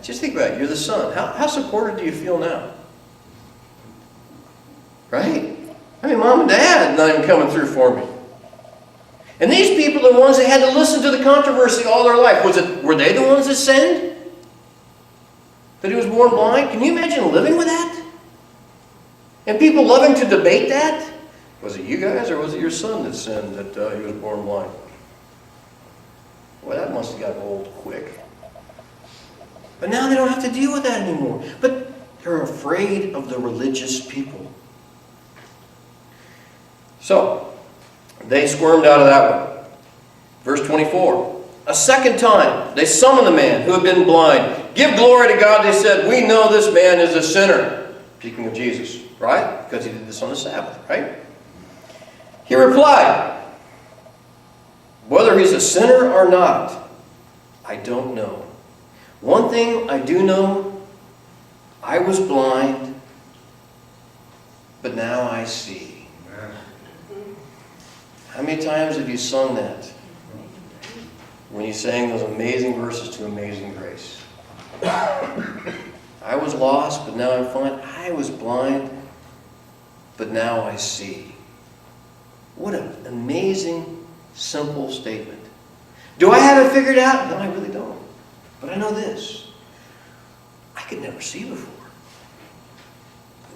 Just think about it. You're the son. How supported do you feel now? Right? I mean, mom and dad not even coming through for me. And these people are the ones that had to listen to the controversy all their life. Were they the ones that sinned? That he was born blind? Can you imagine living with that? And people loving to debate that? Was it you guys or was it your son that sinned that he was born blind? Well, that must have gotten old quick. But now they don't have to deal with that anymore. But they're afraid of the religious people. So, they squirmed out of that one. Verse 24. A second time, they summoned the man who had been blind. Give glory to God, they said. We know this man is a sinner. Speaking of Jesus, right? Because he did this on the Sabbath, right? He replied, whether he's a sinner or not, I don't know. One thing I do know, I was blind, but now I see. How many times have you sung that? When you sang those amazing verses to Amazing Grace. I was lost, but now I'm fine. I was blind, but now I see. What an amazing, simple statement. Do I have it figured out? No, I really don't. But I know this. I could never see before.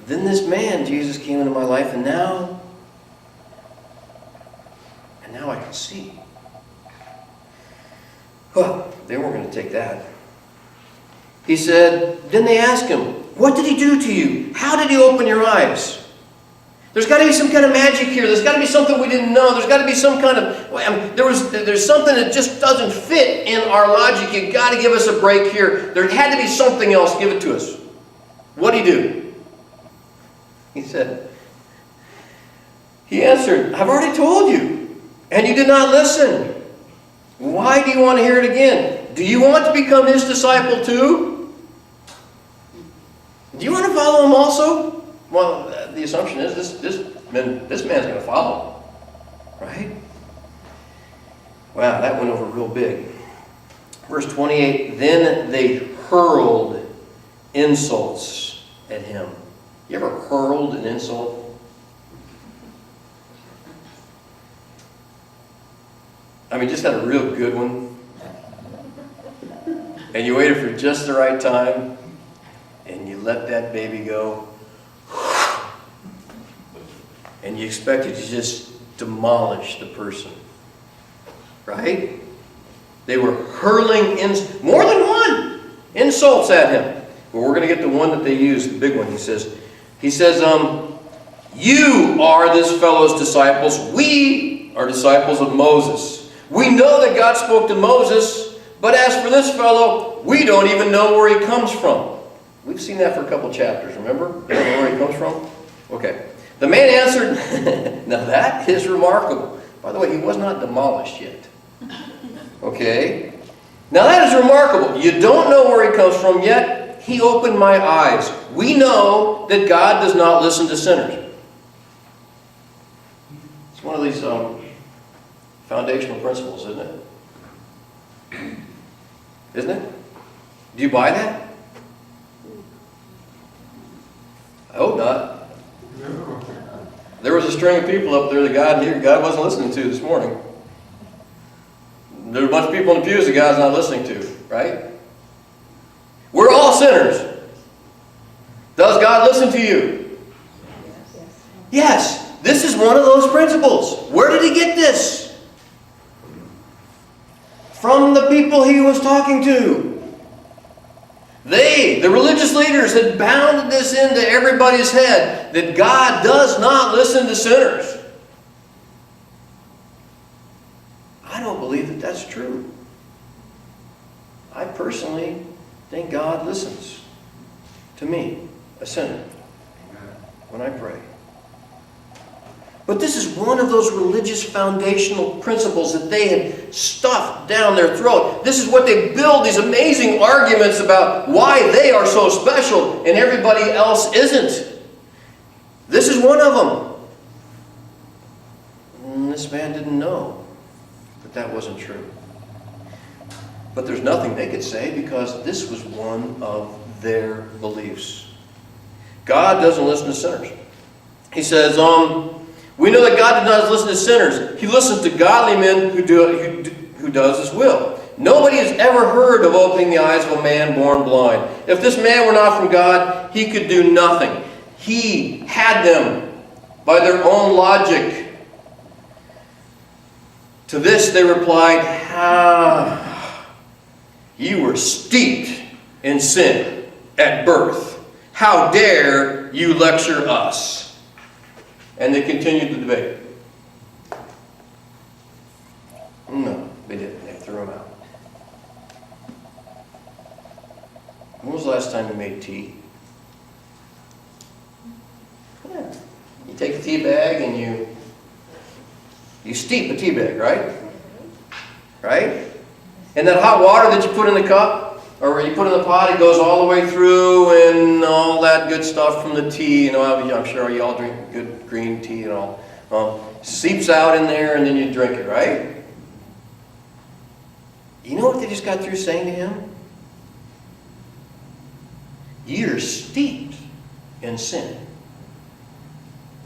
Then this man, Jesus, came into my life, and now I can see. Well, they weren't going to take that. He said, then they asked him, what did he do to you? How did he open your eyes? There's got to be some kind of magic here. There's got to be something we didn't know. There's got to be some kind of... there's something that just doesn't fit in our logic. You've got to give us a break here. There had to be something else. Give it to us. What did he do? He answered, I've already told you, and you did not listen. Why do you want to hear it again? Do you want to become his disciple too? Do you want to follow him also? Well, the assumption is this man's going to follow. Right? Wow, that went over real big. Verse 28, then they hurled insults at him. You ever hurled an insult? I mean, just had a real good one. And you waited for just the right time. And you let that baby go. And you expected to just demolish the person. Right? They were hurling more than one insults at him. But we're going to get the one that they used, the big one. He says, you are this fellow's disciples. We are disciples of Moses. We know that God spoke to Moses, but as for this fellow, we don't even know where he comes from. We've seen that for a couple chapters, remember? We don't know where he comes from? Okay. The man answered, now that is remarkable. By the way, he was not demolished yet. Okay. Now that is remarkable. You don't know where he comes from yet. He opened my eyes. We know that God does not listen to sinners. It's one of these foundational principles, isn't it? Isn't it? Do you buy that? I hope not. No. There was a string of people up there that God wasn't listening to this morning. There's a bunch of people in the pews that God's not listening to, right? We're all sinners. Does God listen to you? Yes. This is one of those principles. Where did he get this? From the people he was talking to. They, the religious leaders, had bounded this into everybody's head that God does not listen to sinners. I don't believe that that's true. I personally think God listens to me, a sinner, when I pray. But this is one of those religious foundational principles that they had stuffed down their throat. This is what they build these amazing arguments about why they are so special and everybody else isn't. This is one of them. And this man didn't know that that wasn't true. But there's nothing they could say because this was one of their beliefs. God doesn't listen to sinners. He says, we know that God does not listen to sinners. He listens to godly men who does His will. Nobody has ever heard of opening the eyes of a man born blind. If this man were not from God, he could do nothing. He had them by their own logic. To this they replied, you were steeped in sin at birth. How dare you lecture us? And they continued the debate. No, they didn't. They threw him out. When was the last time you made tea? Yeah. You take a tea bag and you steep a tea bag, right? Right? And that hot water that you put in the cup, or you put in the pot, it goes all the way through and all that good stuff from the tea. You know, I'm sure you all drink good green tea and all. Seeps out in there and then you drink it, right? You know what they just got through saying to him? You're steeped in sin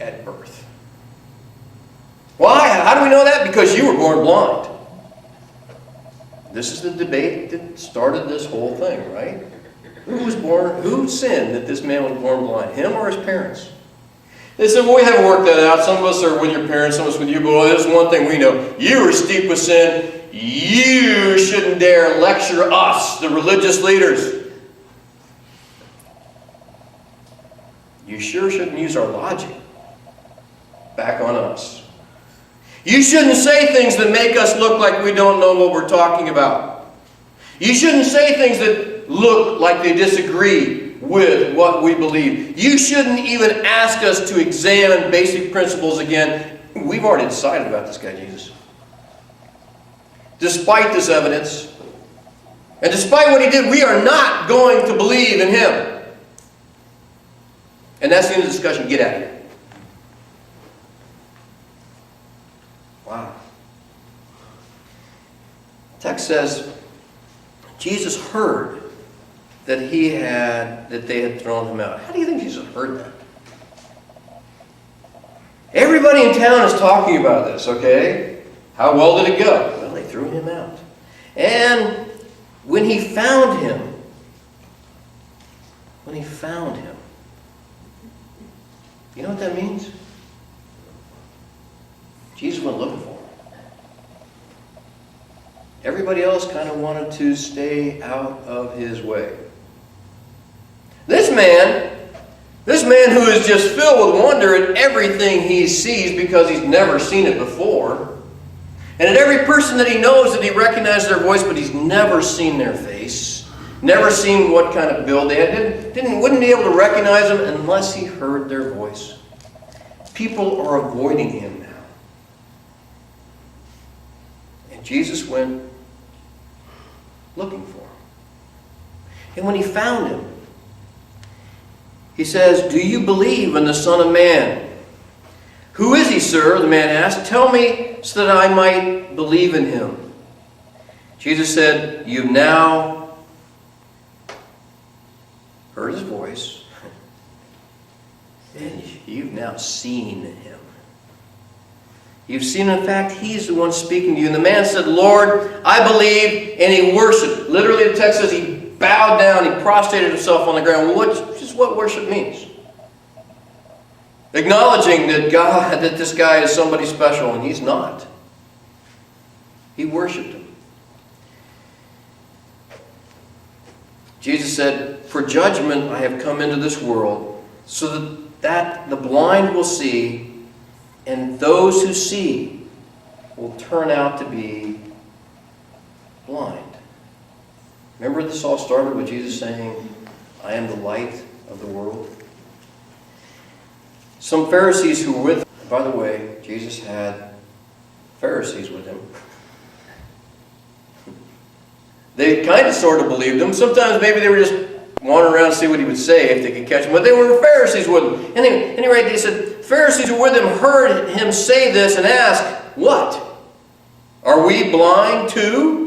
at birth. Why? How do we know that? Because you were born blind. This is the debate that started this whole thing, right? Who sinned that this man was born blind? Him or his parents? They said, well, we haven't worked that out. Some of us are with your parents, some of us with you, but there's one thing we know. You are steeped with sin. You shouldn't dare lecture us, the religious leaders. You sure shouldn't use our logic back on us. You shouldn't say things that make us look like we don't know what we're talking about. You shouldn't say things that look like they disagree with what we believe. You shouldn't even ask us to examine basic principles again. We've already decided about this guy, Jesus. Despite this evidence, and despite what he did, we are not going to believe in him. And that's the end of the discussion. Get out of here. Wow. The text says, Jesus heard that they had thrown him out. How do you think Jesus heard that? Everybody in town is talking about this, okay? How well did it go? Well, they threw him out. And when he found him, you know what that means? Jesus went looking for him. Everybody else kind of wanted to stay out of his way. This man who is just filled with wonder at everything he sees because he's never seen it before, and at every person that he knows that he recognizes their voice, but he's never seen their face, never seen what kind of build they had, wouldn't be able to recognize them unless he heard their voice. People are avoiding him now. And Jesus went looking for him. And when he found him, he says, "Do you believe in the Son of Man?" "Who is he, sir?" the man asked. "Tell me so that I might believe in him." Jesus said, "You've now heard his voice, and you've now seen him. You've seen, in fact, he's the one speaking to you." And the man said, "Lord, I believe," and he worshiped. Literally, the text says he bowed down, he prostrated himself on the ground, which is what worship means. Acknowledging that this guy is somebody special, and he's not. He worshipped him. Jesus said, "For judgment I have come into this world, so that the blind will see, and those who see will turn out to be blind." Remember, this all started with Jesus saying, "I am the light of the world." Some Pharisees who were with him, by the way, Jesus had Pharisees with him. They kind of sort of believed him. Sometimes maybe they were just wandering around to see what he would say if they could catch him. But they were Pharisees with him. Anyway, they said, Pharisees who were with him heard him say this and asked, "What? Are we blind too?"